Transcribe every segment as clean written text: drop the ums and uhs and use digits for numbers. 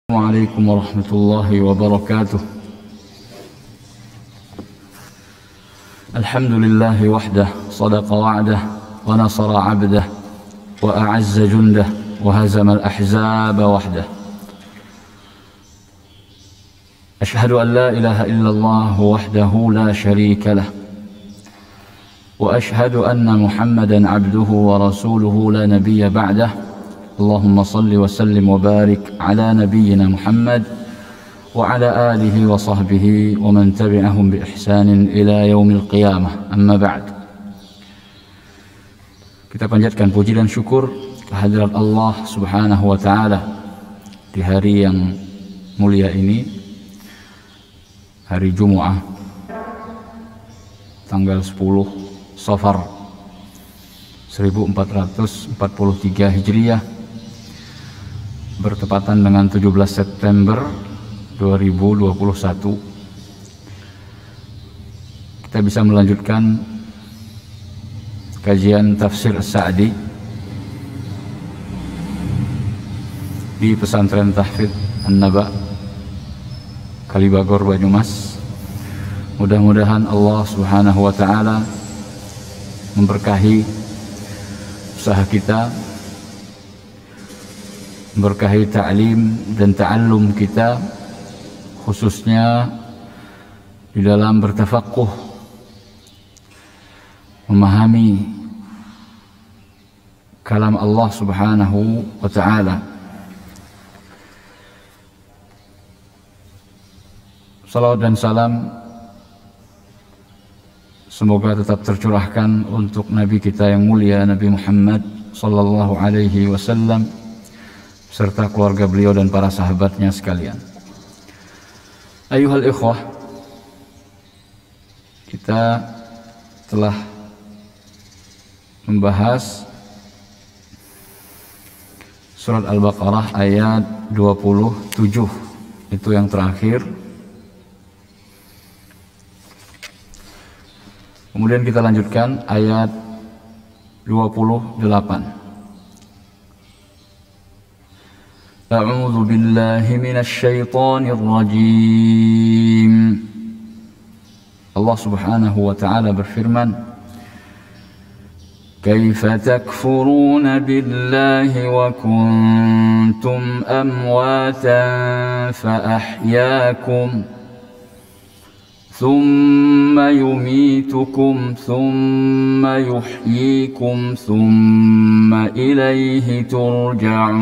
Assalamualaikum warahmatullahi wabarakatuh. Alhamdulillahi wahdah, sadaqa wa'dah, wa nasara 'abdah, wa a'azza jundah, wa hazama al-ahzaba wahdah. Ashhadu an la ilaha illallah wahdahu la sharika lah, wa ashhadu anna Muhammadan 'abduhu wa rasuluhu la nabiyya ba'dah. Allahumma salli wa sallim wa barik ala nabiyyina Muhammad wa ala alihi wa sahbihi wa man tabi'ahum bi ihsanin ila yaumil qiyamah. Amma ba'd. Kita panjatkan puji dan syukur kehadirat Allah Subhanahu wa taala di hari yang mulia ini, hari Jumu'ah tanggal 10 Safar 1443 Hijriah, bertepatan dengan 17 September 2021. Kita bisa melanjutkan kajian tafsir As-Sa'di di pesantren Tahfidz An-Naba Kalibagor, Banyumas. Mudah-mudahan Allah Subhanahu wa taala memberkahi usaha kita, memberkahi ta'lim dan ta'allum kita, khususnya di dalam bertafaqquh, memahami kalam Allah Subhanahu wa ta'ala. Salawat dan salam semoga tetap tercurahkan untuk Nabi kita yang mulia, Nabi Muhammad sallallahu alaihi wasallam, serta keluarga beliau dan para sahabatnya sekalian. Ayuhal ikhwah, kita telah membahas surat Al-Baqarah ayat 27, itu yang terakhir. Kemudian kita lanjutkan ayat 28. A'udzu billahi minasy syaithanir rajim. Allah Subhanahu wa taala berfirman, "Kaifa takfuruna billahi wa kuntum amwatan fa ahyaakum thumma yumitukum thumma yuhyikum thumma ilayhi turja'un.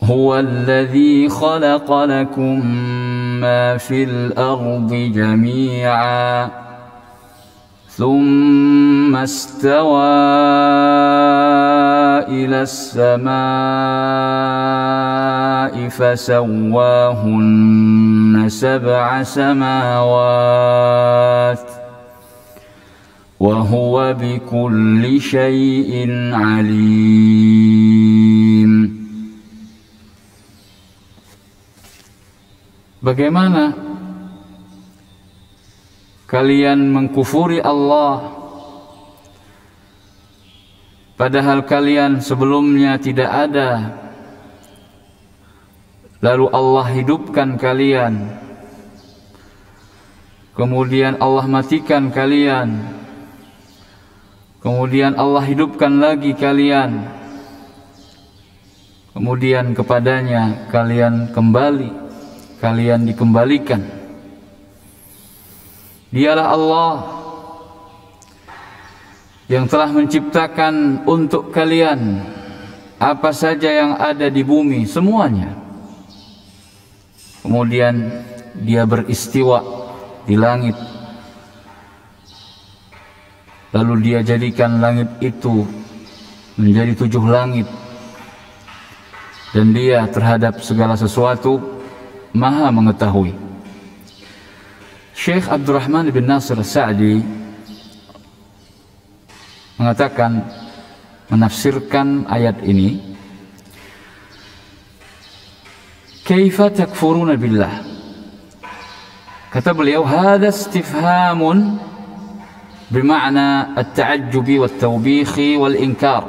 Huwa alladhi khalaqa lakum ma fil ardi jami'a thumma istawa ila as-samaa'i fasawwahunna sab'a samawat wa huwa bikulli syai'in alim." Bagaimana kalian mengkufuri Allah padahal kalian sebelumnya tidak ada, lalu Allah hidupkan kalian, kemudian Allah matikan kalian, kemudian Allah hidupkan lagi kalian, kemudian kepadanya kalian kembali, kalian dikembalikan. Dialah Allah yang telah menciptakan untuk kalian apa saja yang ada di bumi, semuanya. Kemudian Dia beristiwa di langit, lalu Dia jadikan langit itu menjadi 7 langit, dan Dia terhadap segala sesuatu Maha mengetahui. Syekh Abdurrahman bin Nasir As-Sa'di mengatakan, menafsirkan ayat ini, "Kaifa takfuruna billah?" Kata beliau, "Hadha istifhamun بمعنى التعجب والتوبيخ والإنكار.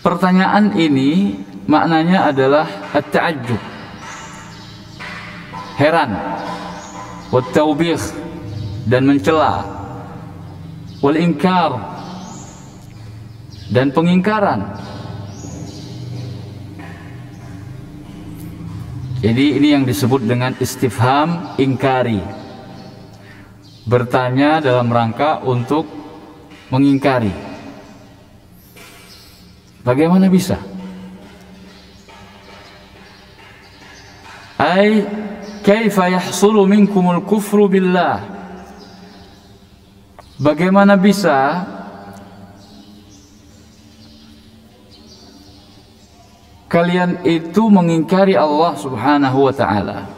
Pertanyaan ini maknanya adalah at-ta'ajjub, heran, wat-taubih, dan mencela, wal inkar, dan pengingkaran. Jadi ini yang disebut dengan istifham ingkari, bertanya dalam rangka untuk mengingkari. Bagaimana bisa? Ay kaifa yahsulu minkumul kufru billah, bagaimana bisa kalian itu mengingkari Allah subhanahu wa ta'ala,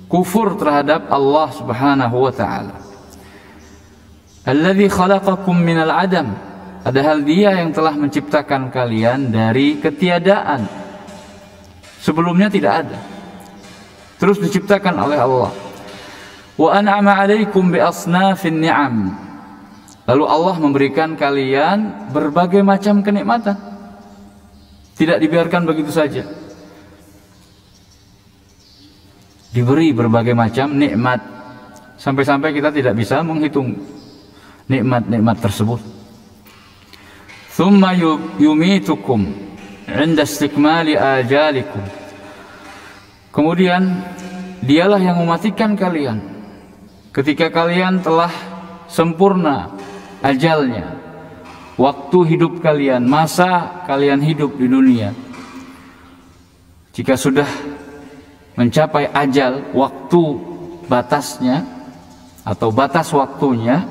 kufur terhadap Allah subhanahu wa ta'ala. Alladzi khalaqakum minal adam, padahal Dia yang telah menciptakan kalian dari ketiadaan, sebelumnya tidak ada, terus diciptakan oleh Allah. Wa an'ama 'alaikum bi asnafin ni'am, lalu Allah memberikan kalian berbagai macam kenikmatan, tidak dibiarkan begitu saja, diberi berbagai macam nikmat, sampai-sampai kita tidak bisa menghitung nikmat-nikmat tersebut. Thumma yumitukum 'inda istikmali ajalikum, kemudian Dialah yang mematikan kalian ketika kalian telah sempurna ajalnya, waktu hidup kalian, masa kalian hidup di dunia. Jika sudah mencapai ajal, waktu batasnya atau batas waktunya,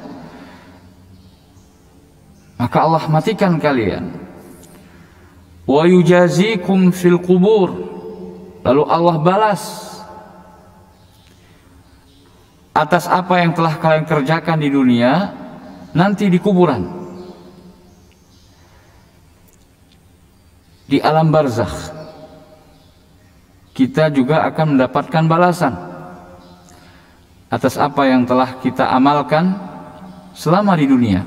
maka Allah matikan kalian. Wa yujazikum fil qubur, lalu Allah balas atas apa yang telah kalian kerjakan di dunia nanti di kuburan, di alam barzakh. Kita juga akan mendapatkan balasan atas apa yang telah kita amalkan selama di dunia.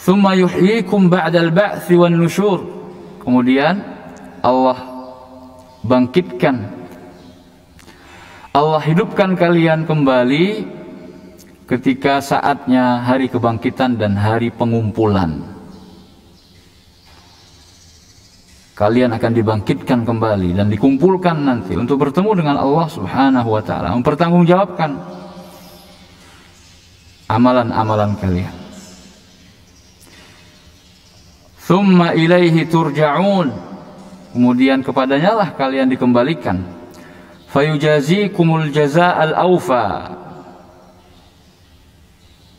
Tsumma yuhyikum ba'dal ba'tsi wan nusyur, kemudian Allah bangkitkan, Allah hidupkan kalian kembali ketika saatnya hari kebangkitan dan hari pengumpulan. Kalian akan dibangkitkan kembali dan dikumpulkan nanti untuk bertemu dengan Allah subhanahu wa ta'ala, mempertanggungjawabkan amalan-amalan kalian. Tsumma ilaihi turja'un, kemudian kepadanya lah kalian dikembalikan. Fayujazikumul jazaa'al awfa,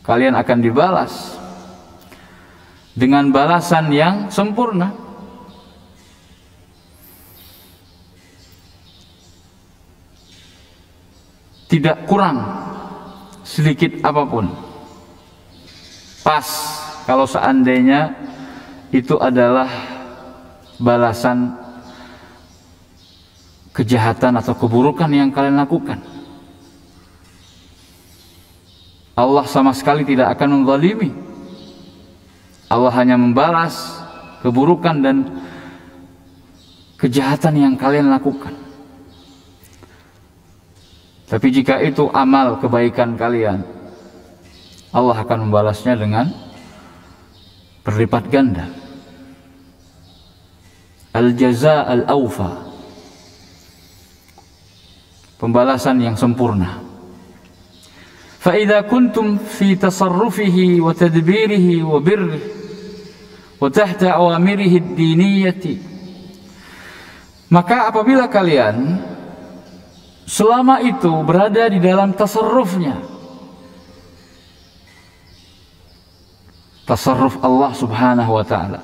kalian akan dibalas dengan balasan yang sempurna, tidak kurang sedikit apapun. Pas kalau seandainya itu adalah balasan kejahatan atau keburukan yang kalian lakukan. Allah sama sekali tidak akan menzalimi. Allah hanya membalas keburukan dan kejahatan yang kalian lakukan. Tapi jika itu amal kebaikan kalian, Allah akan membalasnya dengan berlipat ganda. Al-jaza' al-awfa, pembalasan yang sempurna. Fa idza kuntum fi tasarrufihi wa tadbirihi wa birrihi wa tahta awamirihi ad-diniyati, maka apabila kalian selama itu berada di dalam tasarrufnya, tasarruf Allah subhanahu wa ta'ala,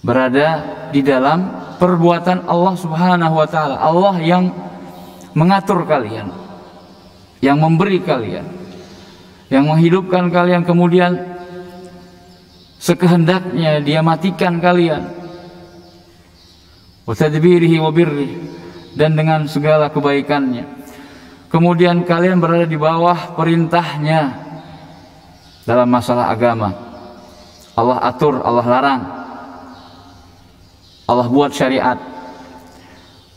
berada di dalam perbuatan Allah subhanahu wa ta'ala, Allah yang mengatur kalian, yang memberi kalian, yang menghidupkan kalian, kemudian sekehendaknya Dia matikan kalian. Wa tadbirihi wa birrihi, dan dengan segala kebaikannya. Kemudian kalian berada di bawah perintahnya dalam masalah agama. Allah atur, Allah larang, Allah buat syariat.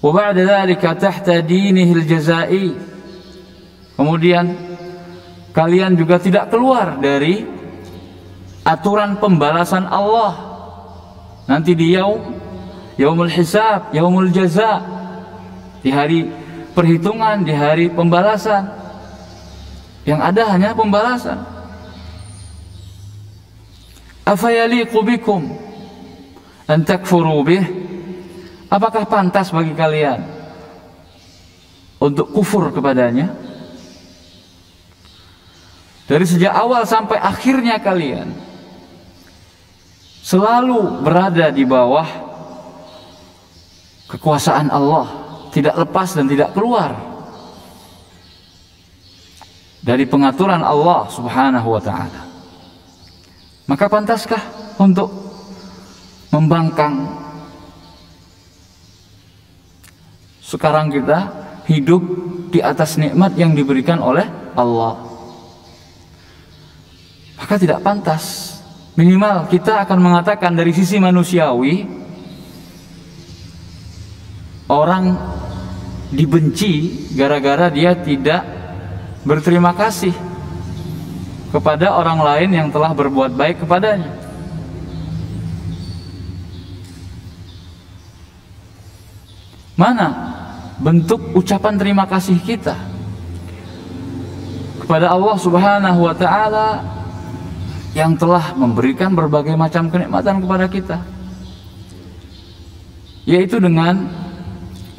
Wa ba'da dzalika tahta dinihil jazai. Kemudian kalian juga tidak keluar dari aturan pembalasan Allah. Nanti di yaumul hisab, yaumul jaza, di hari perhitungan, di hari pembalasan, yang ada hanya pembalasan. Afayaliqu bikum an takfuru bih? Apakah pantas bagi kalian untuk kufur kepadanya? Dari sejak awal sampai akhirnya kalian selalu berada di bawah kekuasaan Allah, tidak lepas dan tidak keluar dari pengaturan Allah Subhanahu wa ta'ala. Maka pantaskah untuk membangkang? Sekarang kita hidup di atas nikmat yang diberikan oleh Allah, maka tidak pantas. Minimal kita akan mengatakan dari sisi manusiawi, orang dibenci gara-gara dia tidak berterima kasih kepada orang lain yang telah berbuat baik kepadanya. Mana bentuk ucapan terima kasih kita kepada Allah Subhanahu wa ta'ala yang telah memberikan berbagai macam kenikmatan kepada kita, yaitu dengan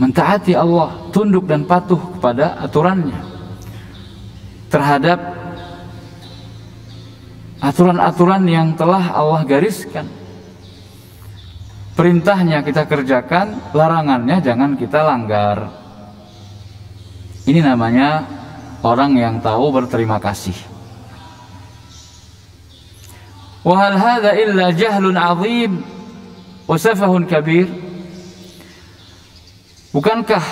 mentaati Allah, tunduk dan patuh kepada aturannya, terhadap aturan-aturan yang telah Allah gariskan. Perintahnya kita kerjakan, larangannya jangan kita langgar. Ini namanya orang yang tahu berterima kasih. Wa hal hadza illa jahlun 'azim wa safahun kabir? Bukankah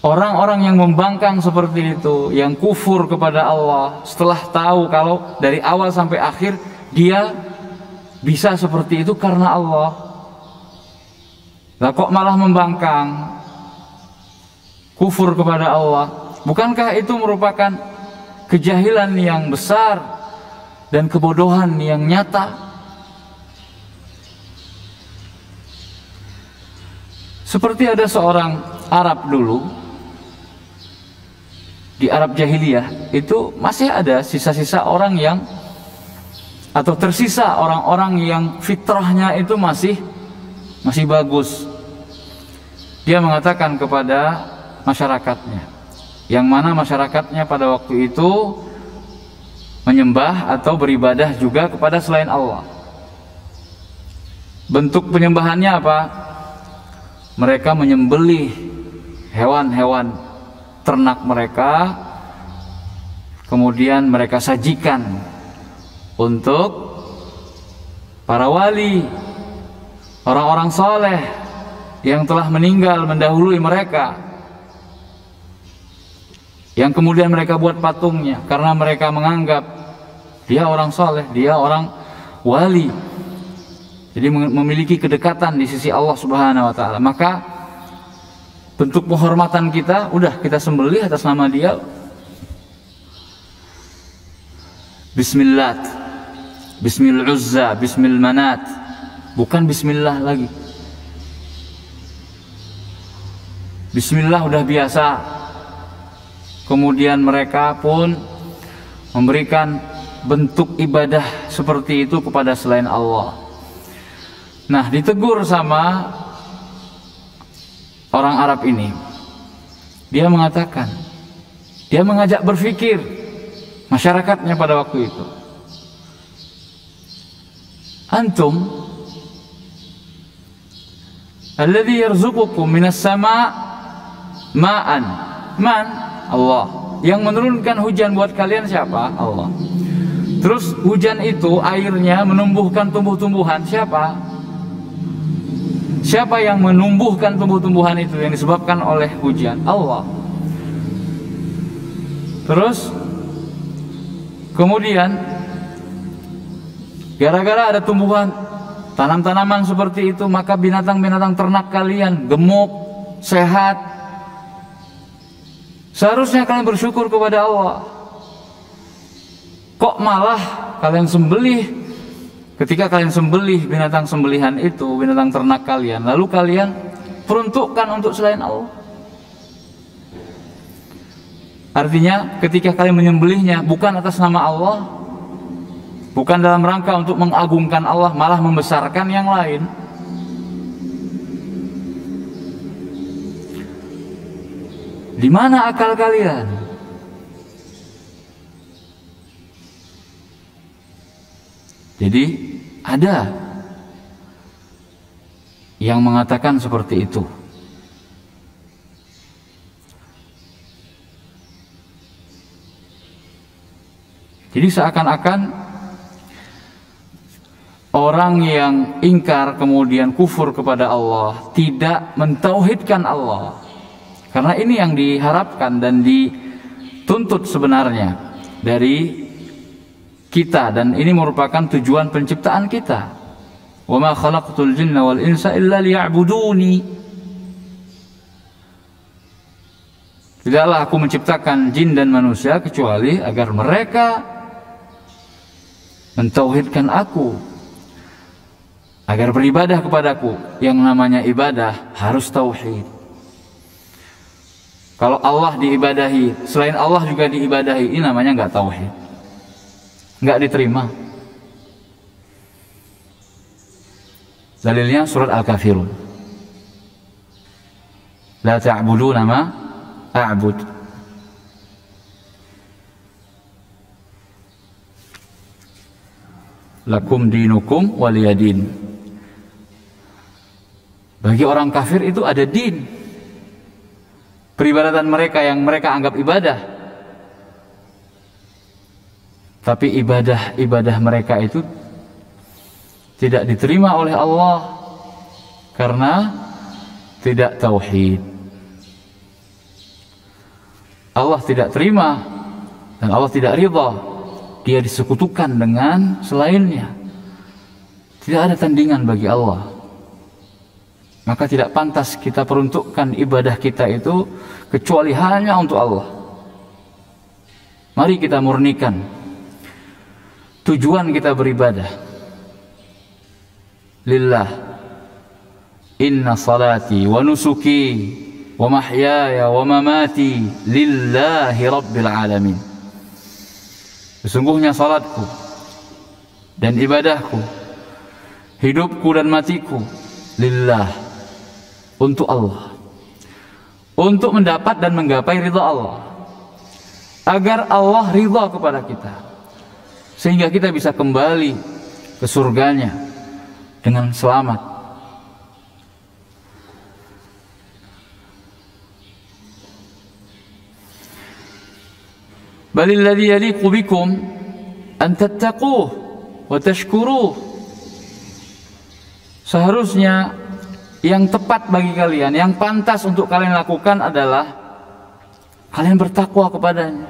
orang-orang yang membangkang seperti itu, yang kufur kepada Allah setelah tahu kalau dari awal sampai akhir dia bisa seperti itu karena Allah, lah kok malah membangkang, kufur kepada Allah? Bukankah itu merupakan kejahilan yang besar dan kebodohan yang nyata? Seperti ada seorang Arab dulu, di Arab jahiliyah itu masih ada sisa-sisa orang yang, atau tersisa orang-orang yang fitrahnya itu masih bagus. Dia mengatakan kepada masyarakatnya, yang mana masyarakatnya pada waktu itu menyembah atau beribadah juga kepada selain Allah. Bentuk penyembahannya apa? Mereka menyembelih hewan-hewan ternak mereka, kemudian mereka sajikan untuk para wali, orang-orang soleh yang telah meninggal mendahului mereka, yang kemudian mereka buat patungnya karena mereka menganggap dia orang soleh, dia orang wali, jadi memiliki kedekatan di sisi Allah Subhanahu wa ta'ala. Maka bentuk penghormatan kita, udah kita sembelih atas nama dia. Bismillah, Bismil Uzza, Bismil Manat, bukan Bismillah lagi. Bismillah udah biasa. Kemudian mereka pun memberikan bentuk ibadah seperti itu kepada selain Allah. Nah, ditegur sama orang Arab ini. Dia mengatakan, dia mengajak berpikir masyarakatnya pada waktu itu. Antum alladhi yarzuqukum minas sama' ma'an. Man, Allah. Yang menurunkan hujan buat kalian siapa? Allah. Terus hujan itu airnya menumbuhkan tumbuh-tumbuhan, siapa? Siapa yang menumbuhkan tumbuh-tumbuhan itu yang disebabkan oleh hujan? Allah. Terus kemudian Gara-gara ada tumbuhan, tanam-tanaman seperti itu, maka binatang-binatang ternak kalian gemuk, sehat. Seharusnya kalian bersyukur kepada Allah. Kok malah kalian sembelih? Ketika kalian sembelih binatang sembelihan itu, binatang ternak kalian, lalu kalian peruntukkan untuk selain Allah. Artinya ketika kalian menyembelihnya bukan atas nama Allah, bukan dalam rangka untuk mengagungkan Allah, malah membesarkan yang lain. Di mana akal kalian? Jadi ada yang mengatakan seperti itu. Jadi seakan-akan orang yang ingkar kemudian kufur kepada Allah, tidak mentauhidkan Allah. Karena ini yang diharapkan dan dituntut sebenarnya dari kita, dan ini merupakan tujuan penciptaan kita. Wa ma khalaqtul jinna wal insa illa liya'buduni. Tidaklah aku menciptakan jin dan manusia kecuali agar mereka mentauhidkan aku, agar beribadah kepadaku. Yang namanya ibadah harus tauhid. Kalau Allah diibadahi, selain Allah juga diibadahi, ini namanya nggak tauhid, nggak diterima. Dalilnya surat Al-Kafirun. La ta'buduna ma a'bud. Lakum dinukum waliyadin. Bagi orang kafir itu ada din, peribadatan mereka yang mereka anggap ibadah. Tapi ibadah mereka itu tidak diterima oleh Allah karena tidak tauhid. Allah tidak terima dan Allah tidak ridha. Dia disekutukan dengan selainnya. Tidak ada tandingan bagi Allah. Maka tidak pantas kita peruntukkan ibadah kita itu kecuali hanya untuk Allah. Mari kita murnikan tujuan kita beribadah. Lillah. Inna salati wa nusuki wa mahyaya wa mamati lillahi rabbil alamin. Sesungguhnya salatku dan ibadahku, hidupku dan matiku lillah, untuk Allah, untuk mendapat dan menggapai ridha Allah, agar Allah ridha kepada kita, sehingga kita bisa kembali ke surganya dengan selamat. Balil ladzi yaliqu bikum an tattaquh wa tashkuruh. Seharusnya yang tepat bagi kalian, yang pantas untuk kalian lakukan adalah kalian bertakwa kepadanya,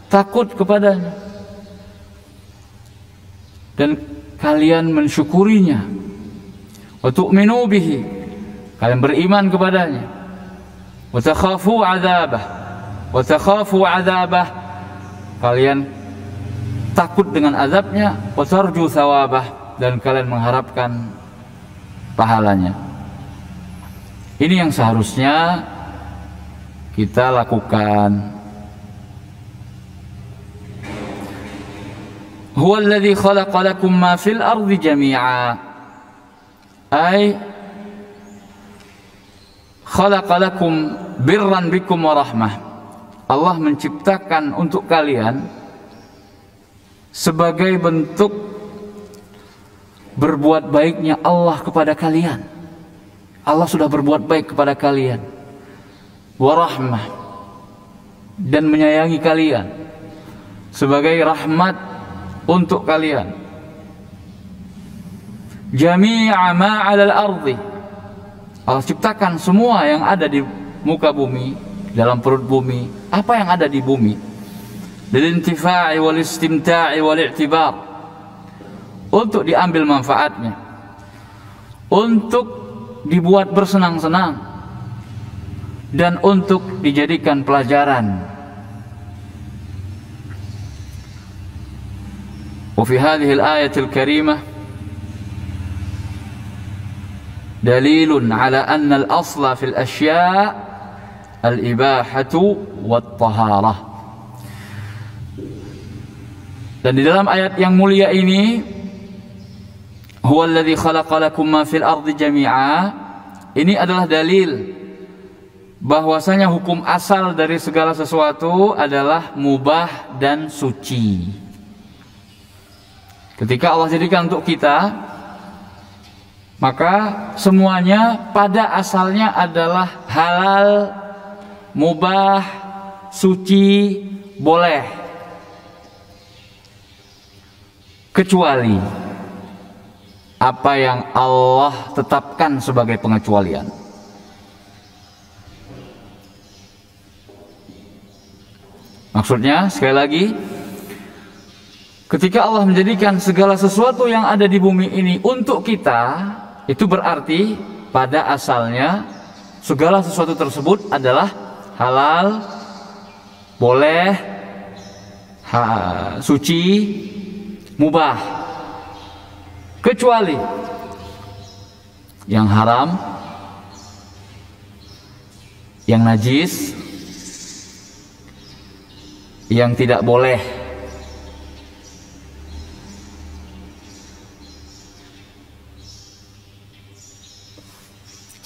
takut kepadanya, dan kalian mensyukurinya. Wa tu'minu bihi, kalian beriman kepadanya. Wa takhafu 'adzabah, wa takhafu 'adzabah, kalian takut dengan azabnya. Wa tarju thawabah, dan kalian mengharapkan pahalanya. Ini yang seharusnya kita lakukan. Huwa alladhi khalaqa lakum ma fil ardi jami'a, ay khalaqa lakum birran bikum wa rahmah. Allah menciptakan untuk kalian sebagai bentuk berbuat baiknya Allah kepada kalian. Allah sudah berbuat baik kepada kalian, warahmah, dan menyayangi kalian sebagai rahmat untuk kalian. Jami'a ma 'alal ardi, Allah ciptakan semua yang ada di muka bumi, dalam perut bumi, apa yang ada di bumi, lil intifa'i wal istimta'i wal i'tibar, untuk diambil manfaatnya, untuk dibuat bersenang-senang, dan untuk dijadikan pelajaran. Wa fi hadhihi al-ayatil karimah dalilun ala anna al-asla fil asya' al-ibahatu wat-taharah. Dan di dalam ayat yang mulia ini, huwallazi khalaqa lakum ma fil ardi jami'a, ini adalah dalil bahwasanya hukum asal dari segala sesuatu adalah mubah dan suci. Ketika Allah jadikan untuk kita, maka semuanya pada asalnya adalah halal, mubah, suci, boleh, kecuali apa yang Allah tetapkan sebagai pengecualian. Maksudnya, sekali lagi, ketika Allah menjadikan segala sesuatu yang ada di bumi ini untuk kita, itu berarti pada asalnya segala sesuatu tersebut adalah halal, boleh, suci, mubah, kecuali yang haram, yang najis, yang tidak boleh.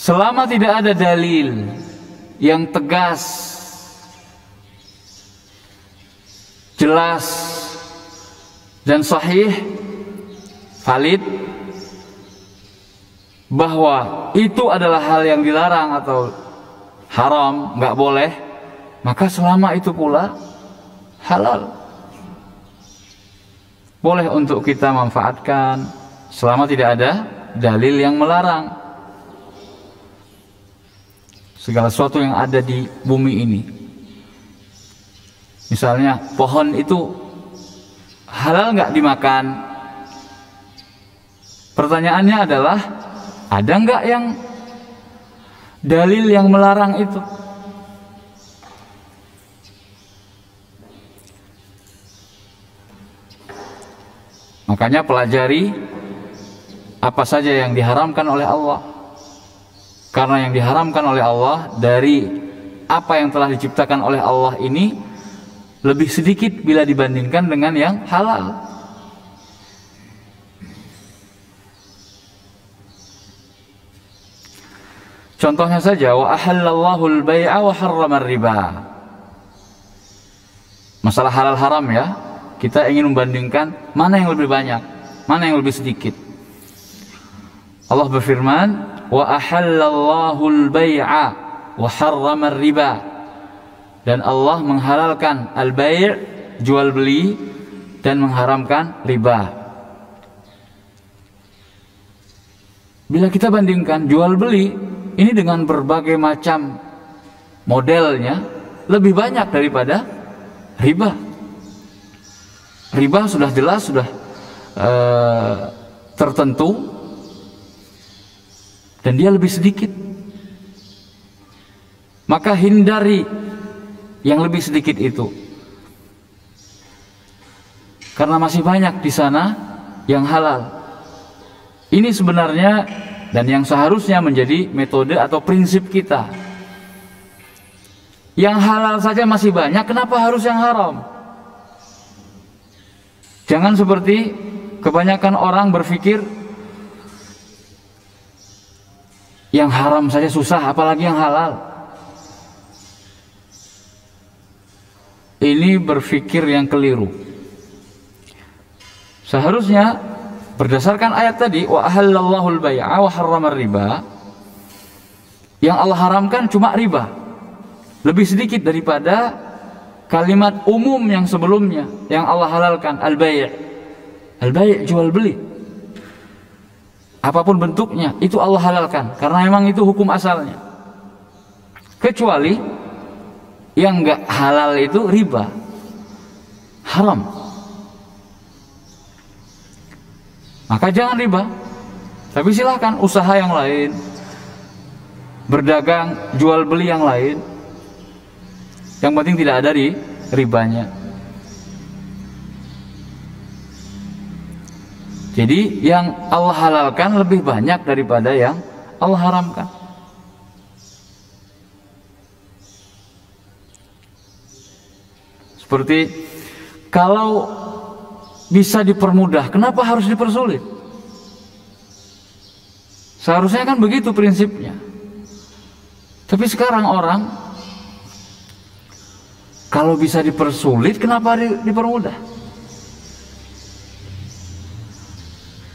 Selama tidak ada dalil yang tegas, jelas, dan sahih, valid, bahwa itu adalah hal yang dilarang atau haram, nggak boleh, maka selama itu pula halal, boleh untuk kita manfaatkan selama tidak ada dalil yang melarang. Segala sesuatu yang ada di bumi ini, misalnya pohon itu halal nggak dimakan? Pertanyaannya adalah, ada nggak yang dalil yang melarang itu? Makanya pelajari apa saja yang diharamkan oleh Allah. Karena yang diharamkan oleh Allah dari apa yang telah diciptakan oleh Allah ini lebih sedikit bila dibandingkan dengan yang halal. Contohnya saja, wa ahallallahu al-bai'a wa harrama riba. Masalah halal haram ya, kita ingin membandingkan mana yang lebih banyak, mana yang lebih sedikit. Allah berfirman, wa ahallallahu al-bai'a wa harrama riba. Dan Allah menghalalkan al-bai', jual beli, dan mengharamkan riba. Bila kita bandingkan jual beli ini dengan berbagai macam modelnya, lebih banyak daripada riba. Riba sudah jelas, sudah tertentu, dan dia lebih sedikit. Maka hindari yang lebih sedikit itu, karena masih banyak di sana yang halal. Ini sebenarnya dan yang seharusnya menjadi metode atau prinsip kita. Yang halal saja masih banyak, kenapa harus yang haram? Jangan seperti kebanyakan orang berpikir, yang haram saja susah, apalagi yang halal. Ini berpikir yang keliru. Seharusnya berdasarkan ayat tadi, wa ahallallahu al-bai'a wa harrama riba, yang Allah haramkan cuma riba, lebih sedikit daripada kalimat umum yang sebelumnya yang Allah halalkan, al-bai'. Al-bai' jual beli, apapun bentuknya itu Allah halalkan, karena memang itu hukum asalnya. Kecuali yang enggak halal itu riba, haram. maka jangan riba. Tapi silahkan usaha yang lain, berdagang, jual beli yang lain, yang penting tidak ada ribanya. Jadi yang Allah halalkan lebih banyak daripada yang Allah haramkan. Seperti kalau bisa dipermudah, kenapa harus dipersulit? Seharusnya kan begitu prinsipnya. Tapi sekarang orang kalau bisa dipersulit, kenapa dipermudah?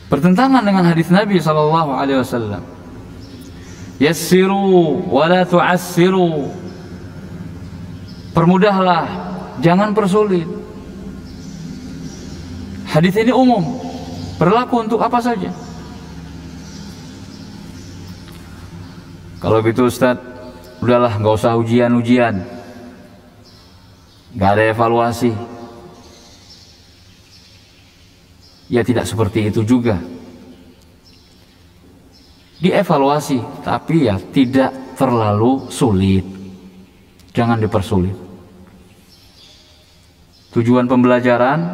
Bertentangan dengan hadis Nabi SAW. Yassiru wa la tu'assiru. Permudahlah, jangan persulit. Hadis ini umum, berlaku untuk apa saja. Kalau gitu Ustaz, udahlah nggak usah ujian-ujian, nggak ada evaluasi. Ya tidak seperti itu juga. Dievaluasi, tapi ya tidak terlalu sulit. Jangan dipersulit. Tujuan pembelajaran,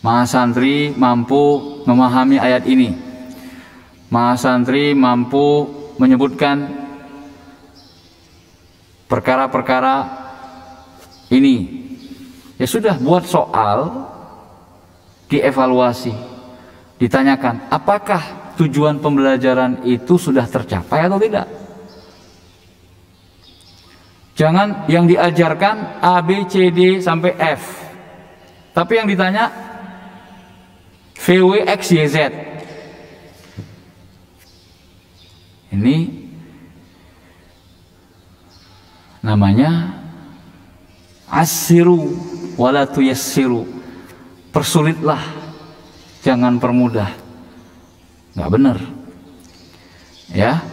mahasantri mampu memahami ayat ini. Mahasantri mampu menyebutkan perkara-perkara ini. Ya sudah, buat soal, dievaluasi, ditanyakan apakah tujuan pembelajaran itu sudah tercapai atau tidak. Jangan yang diajarkan A, B, C, D sampai F, tapi yang ditanya V, W, X, Y, Z. Ini namanya assiru wala tuyassiru. Persulitlah, jangan permudah. Nggak benar, ya.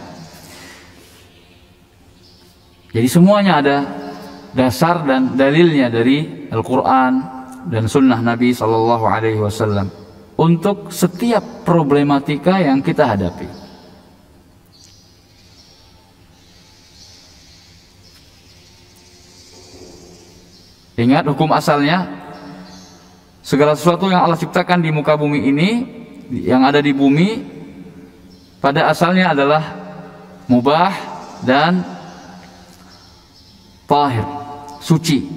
Jadi semuanya ada dasar dan dalilnya dari Al-Quran dan Sunnah Nabi SAW untuk setiap problematika yang kita hadapi. Ingat hukum asalnya. Segala sesuatu yang Allah ciptakan di muka bumi ini, yang ada di bumi, pada asalnya adalah mubah dan tahir, suci.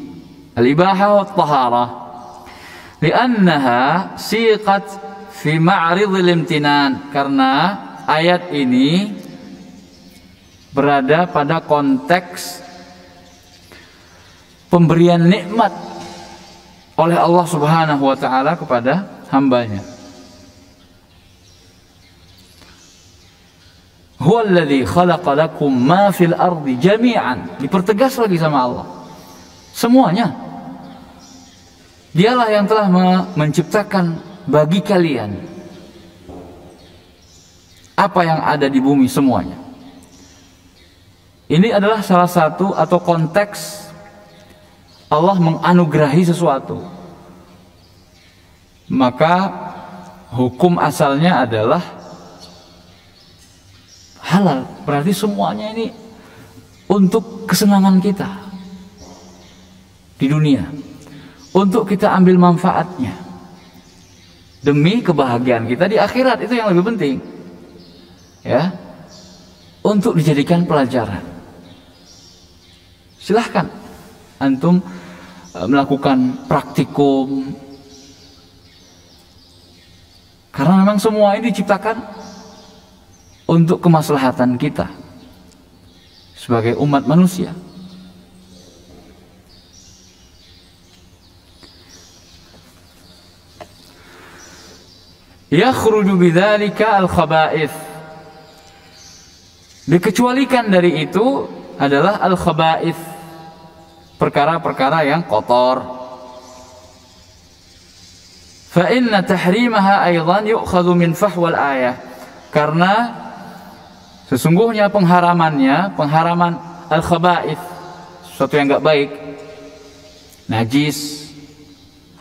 Al-ibahah wa taharah. Liannaha siqat fi ma'ridil imtinan. Karena ayat ini berada pada konteks pemberian nikmat oleh Allah Subhanahu wa ta'ala kepada hambanya. Huwallazi khalaqa lakum ma fil ardi jami'an. Dipertegas lagi sama Allah, semuanya. Dialah yang telah menciptakan bagi kalian apa yang ada di bumi semuanya. Ini adalah salah satu atau konteks Allah menganugerahi sesuatu, maka hukum asalnya adalah halal. Berarti semuanya ini untuk kesenangan kita di dunia, untuk kita ambil manfaatnya demi kebahagiaan kita di akhirat. Itu yang lebih penting, ya, untuk dijadikan pelajaran. Silahkan antum melakukan praktikum, karena memang semua ini diciptakan untuk kemaslahatan kita sebagai umat manusia. Yakhruju bidzalika al-khaba'ith. Dikecualikan dari itu adalah al-khaba'ith, perkara-perkara yang kotor. Fa inna tahrimaha aidan yu'khadhu min fahwal ayah. Karena sesungguhnya pengharaman al-khaba'ith, sesuatu yang enggak baik, najis,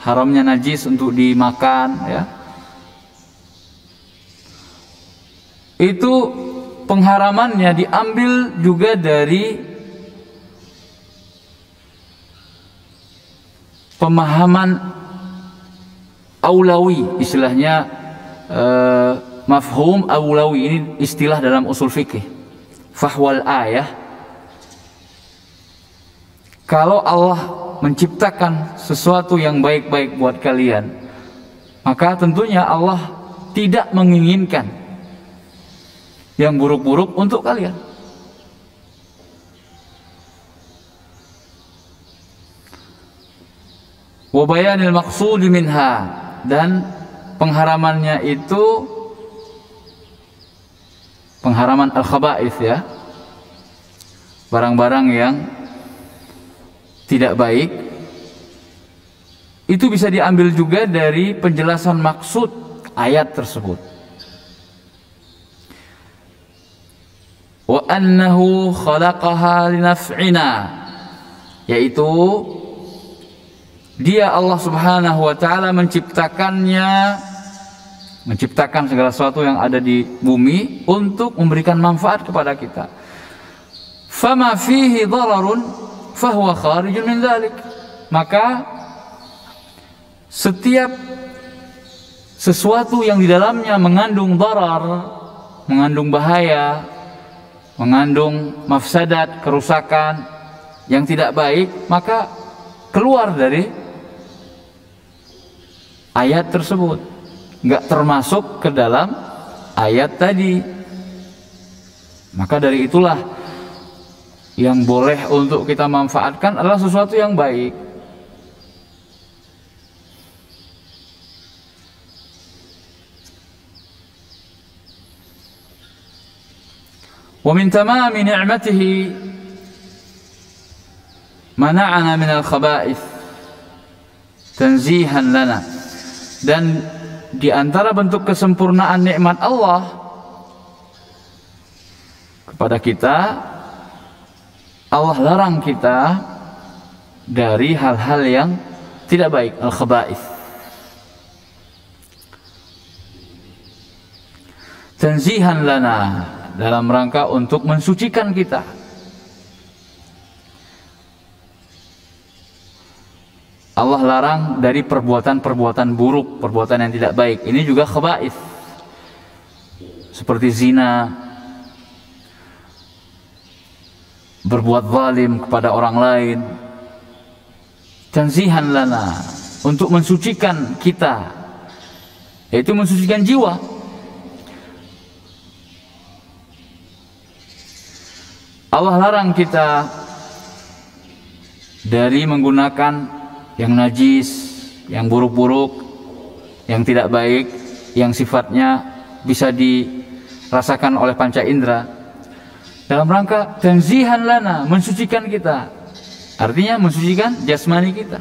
haramnya najis untuk dimakan, ya. itu pengharamannya diambil juga dari pemahaman aulawi, istilahnya mafhum aulawi, ini istilah dalam usul fikih. Fahwal ayah, kalau Allah menciptakan sesuatu yang baik-baik buat kalian, maka tentunya Allah tidak menginginkan yang buruk-buruk untuk kalian. Wa bayanil maqsudi minha, dan pengharamannya itu pengharaman al-khaba'ith, ya, barang-barang yang tidak baik, itu bisa diambil juga dari penjelasan maksud ayat tersebut. Wa annahu khalaqaha linaf'ina, yaitu Dia Allah Subhanahu wa taala menciptakan segala sesuatu yang ada di bumi untuk memberikan manfaat kepada kita. Fama fihi dararun fahuwa kharijun min dzalik. Maka setiap sesuatu yang di dalamnya mengandung darar, mengandung bahaya, mengandung mafsadat, kerusakan yang tidak baik, maka keluar dari ayat tersebut, nggak termasuk ke dalam ayat tadi. Maka dari itulah yang boleh untuk kita manfaatkan adalah sesuatu yang baik. Wa min tamami ni'matihi mana'ana min al-khaba'ith tanzihan lana. Dan di antara bentuk kesempurnaan nikmat Allah kepada kita, Allah larang kita dari hal-hal yang tidak baik, al-khaba'ith. Tanzihan lana, dalam rangka untuk mensucikan kita. Allah larang dari perbuatan-perbuatan buruk, perbuatan yang tidak baik. Ini juga khaba'ith, seperti zina, berbuat zalim kepada orang lain. Tanzihan lana, untuk mensucikan kita, yaitu mensucikan jiwa. Allah larang kita dari menggunakan yang najis, yang buruk-buruk, yang tidak baik, yang sifatnya bisa dirasakan oleh panca indera, dalam rangka tanzihan lana, mensucikan kita. Artinya mensucikan jasmani kita,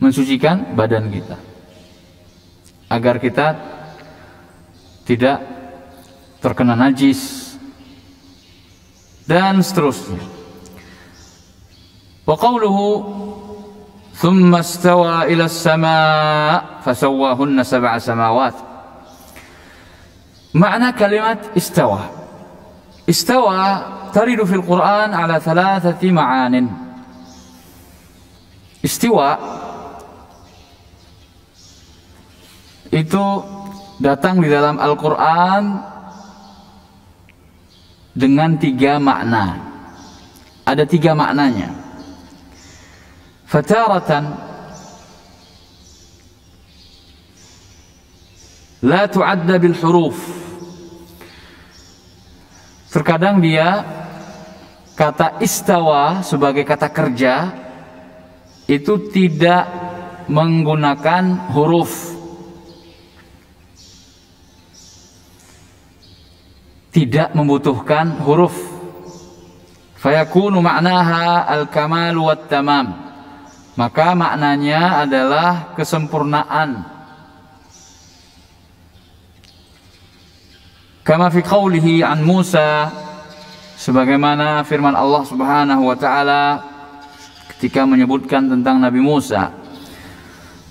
mensucikan badan kita, agar kita tidak terkena najis dan seterusnya. Wa qawluhu thumma istawa ila as-sama' fasawwahunna sab'a samawat. Makna kalimat istawa, istawa taridu fil Quran ala thalathati ma'anin. Istiwa itu datang di dalam Al-Quran dengan 3 makna. Ada 3 maknanya. Fataratan la tu'adda bil huruf. Terkadang dia, kata istawa sebagai kata kerja itu tidak menggunakan huruf, tidak membutuhkan huruf. Fayakunu ma'naha al-kamal wa tamam, maka maknanya adalah kesempurnaan. Kama fi qawlihi an Musa, sebagaimana firman Allah Subhanahu wa taala ketika menyebutkan tentang Nabi Musa,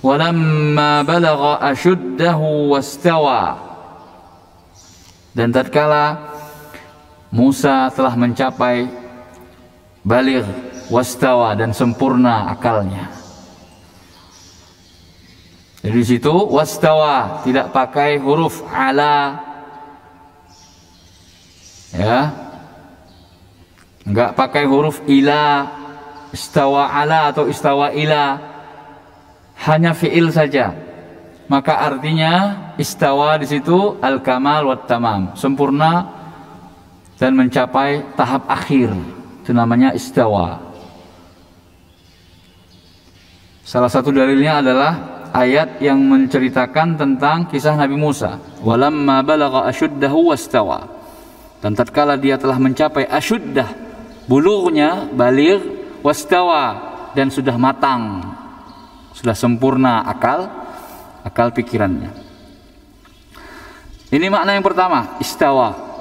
walamma balagha ashuddahu wastawa. Dan tatkala Musa telah mencapai baligh wastawa dan sempurna akalnya. Jadi di situ wastawa tidak pakai huruf ala, ya, enggak pakai huruf ila, istawa ala atau istawa ila, hanya fiil saja. Maka artinya istawa di situ al-kamal wat tamam, sempurna dan mencapai tahap akhir. Itu namanya istawa. Salah satu dalilnya adalah ayat yang menceritakan tentang kisah Nabi Musa. Walamma balagha ashuddahu wastawa. Dan tatkala dia telah mencapai asyuddah, bulughnya, baligh, wastawa, dan sudah matang, sudah sempurna akal pikirannya. Ini makna yang pertama, istawa.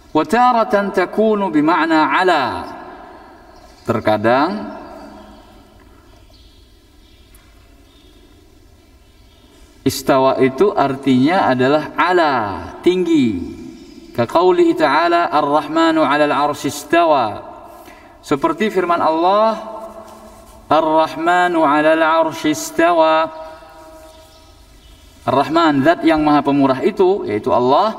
Wa taratan takunu bima'na ala. Terkadang istawa itu artinya adalah ala, tinggi. Ka qaulihi ta'ala ar-rahmanu 'alal 'arsy istawa. Seperti firman Allah ar-rahmanu 'alal 'arsy istawa. Ar-Rahman, zat yang maha pemurah itu, yaitu Allah,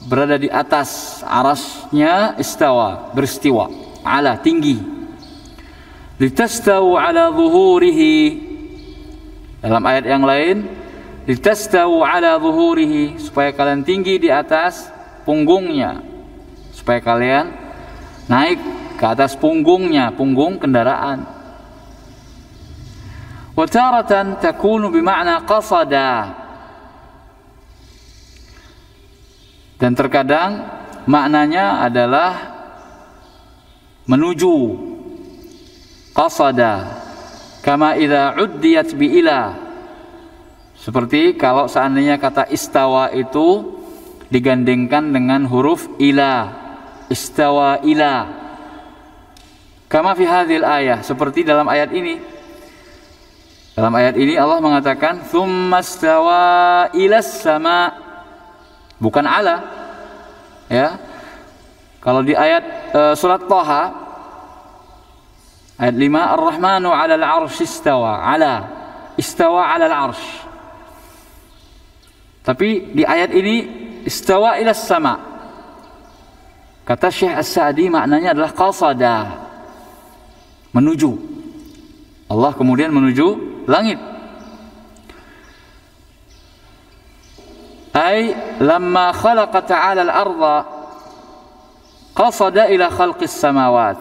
berada di atas arasnya, istawa, beristiwa, ala, tinggi. Litastawu ala zuhurihi. Dalam ayat yang lain, litastawu ala zuhurihi, supaya kalian tinggi di atas punggungnya, supaya kalian naik ke atas punggungnya, punggung kendaraan. Wa taratan takunu bima'na qasada. Dan terkadang maknanya adalah menuju, qasada, kama idza uddiyat bi ila. Seperti kalau seandainya kata istawa itu digandengkan dengan huruf ila, istawa ila. Kama fi hadhil ayah, seperti dalam ayat ini. Dalam ayat ini Allah mengatakan tsumma stawa ilas sama, bukan ala, ya. Kalau di ayat surat Thaha ayat 5, ar-rahmanu 'alal 'arsy istawa, ala, istawa 'alal 'arsy. Tapi di ayat ini istawa ilas sama. Kata Syekh As-Sa'di maknanya adalah qasada, menuju. Allah kemudian menuju langit. Ay lamma khalaqa ta'ala al-ardha qasada ila khalqis samawat.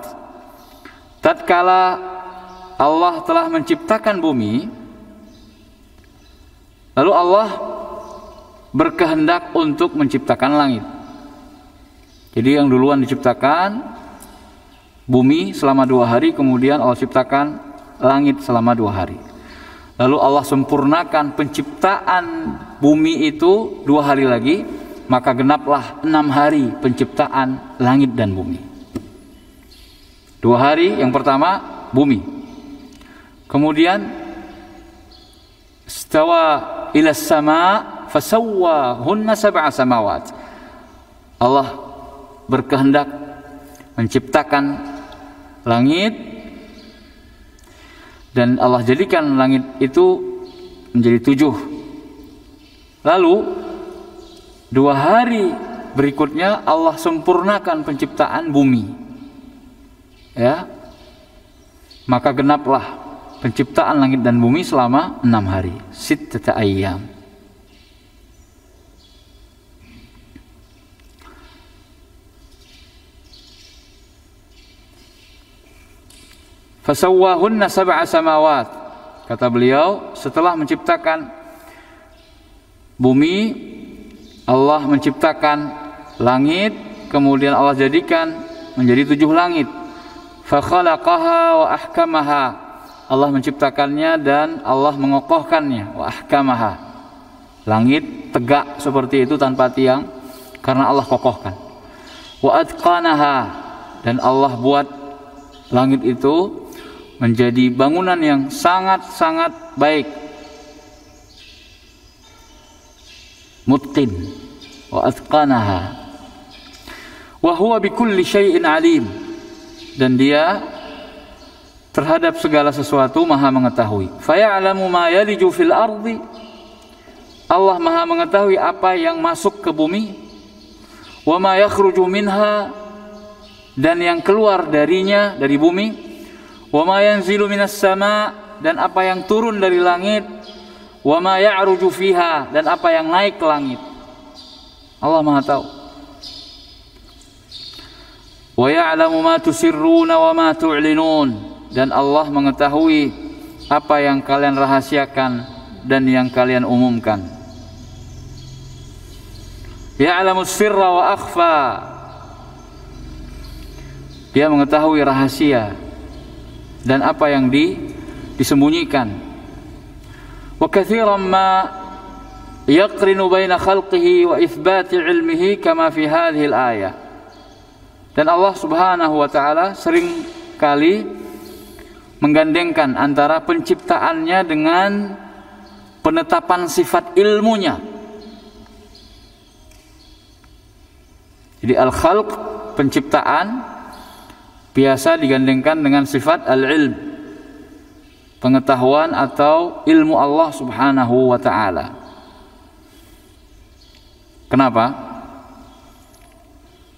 Tatkala Allah telah menciptakan bumi, lalu Allah berkehendak untuk menciptakan langit. Jadi yang duluan diciptakan bumi selama 2 hari, kemudian Allah ciptakan langit selama 2 hari. Lalu Allah sempurnakan penciptaan bumi itu 2 hari lagi, maka genaplah 6 hari penciptaan langit dan bumi. 2 hari yang pertama bumi, kemudian istawa ila sama fasawwahunna sab'a samawat. Allah berkehendak menciptakan langit, dan Allah jadikan langit itu menjadi 7. Lalu 2 hari berikutnya Allah sempurnakan penciptaan bumi, ya. Maka genaplah penciptaan langit dan bumi selama 6 hari, sittata ayyam. Fasawwahunna sab'a samawat. Kata beliau, setelah menciptakan bumi, Allah menciptakan langit, kemudian Allah jadikan menjadi 7 langit. Fa khalaqaha wa ahkamaha. Allah menciptakannya dan Allah mengokohkannya. Wa ahkamaha. Langit tegak seperti itu tanpa tiang karena Allah kokohkan. Wa atqanaha, dan Allah buat langit itu menjadi bangunan yang sangat-sangat baik, mutqin, wa atqanaha wa huwa bikulli syai'in alim, dan dia terhadap segala sesuatu maha mengetahui. Faya'lamu ma yaliju fil ardi, Allah maha mengetahui apa yang masuk ke bumi, wa ma yakhruju minha, dan yang keluar darinya, dari bumi, wa ma yanzilu minas sama, dan apa yang turun dari langit, wa ma ya'ruju fiha, dan apa yang naik ke langit. Allah maha tahu. Wa ya'lamu ma tusirruna wa ma tu'linun, dan Allah mengetahui apa yang kalian rahasiakan dan yang kalian umumkan. Ya'lamu sirra wa akhfa, dia mengetahui rahasia dan apa yang disembunyikan. Wa katsiran ma yaqrinu baina khalqihi wa itsbati ilmihi kama fi hadhihi al-ayah. Dan Allah Subhanahu wa taala sering kali menggandengkan antara penciptaannya dengan penetapan sifat ilmunya. Jadi al-khalq, penciptaan, biasa digandengkan dengan sifat al-ilm, pengetahuan atau ilmu Allah Subhanahu wa taala. Kenapa?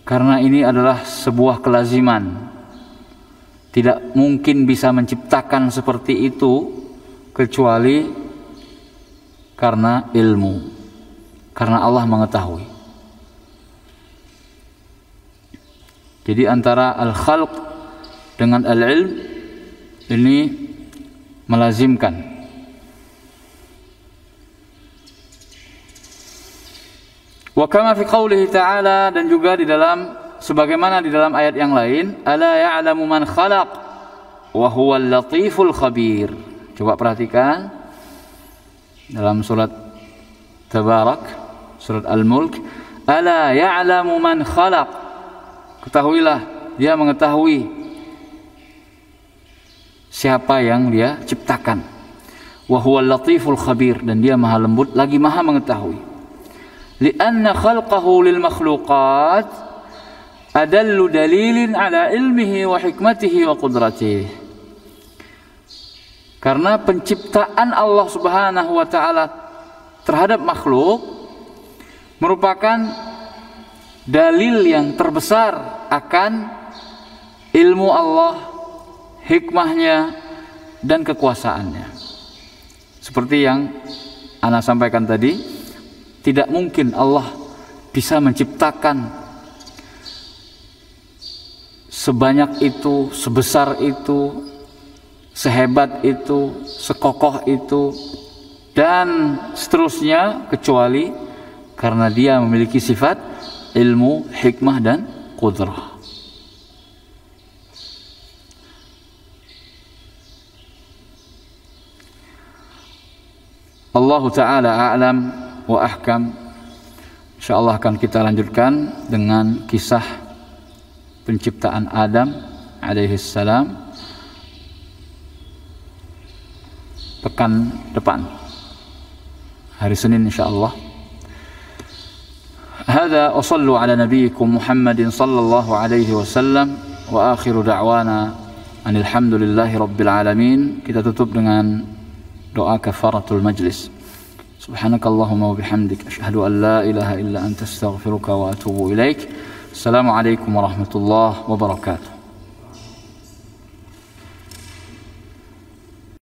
Karena ini adalah sebuah kelaziman. Tidak mungkin bisa menciptakan seperti itu kecuali karena ilmu, karena Allah mengetahui. Jadi antara al-khalq dengan al-ilm ini melazimkan. Wa kama fi qoulihi ta'ala, dan juga di dalam sebagaimana di dalam ayat yang lain, ala ya'lamu man khalaq wa huwal latiful khabir. Coba perhatikan dalam surat Tabarak, surat Al-Mulk, ala ya'lamu man khalaq, ketahuilah dia mengetahui siapa yang dia ciptakan. Wa huwal latiful khabir, dan dia maha lembut lagi maha mengetahui. Lianna khalqahu lil makhluqat adallu dalilin ala ilmihi wa hikmatihi wa qudratihi. Karena penciptaan Allah Subhanahu wa taala terhadap makhluk merupakan dalil yang terbesar akan ilmu Allah, hikmahnya, dan kekuasaannya. Seperti yang ana sampaikan tadi, tidak mungkin Allah bisa menciptakan sebanyak itu, sebesar itu, sehebat itu, sekokoh itu, dan seterusnya, kecuali karena dia memiliki sifat ilmu, hikmah, dan qudrah. Allah Ta'ala a'lam wa ahkam. InsyaAllah akan kita lanjutkan dengan kisah penciptaan Adam alaihissalam pekan depan, hari Senin insyaallah. Hadza wa sallu ala nabiyikum Muhammadin sallallahu alaihi wasallam wa akhiru da'wana anil hamdulillahi rabbil alamin. Kita tutup dengan doa kafaratul majlis. Subhanakallahumma wa bihamdik asyhadu an la ilaha illa anta astaghfiruka wa atubu ilaik. Assalamualaikum warahmatullahi wabarakatuh.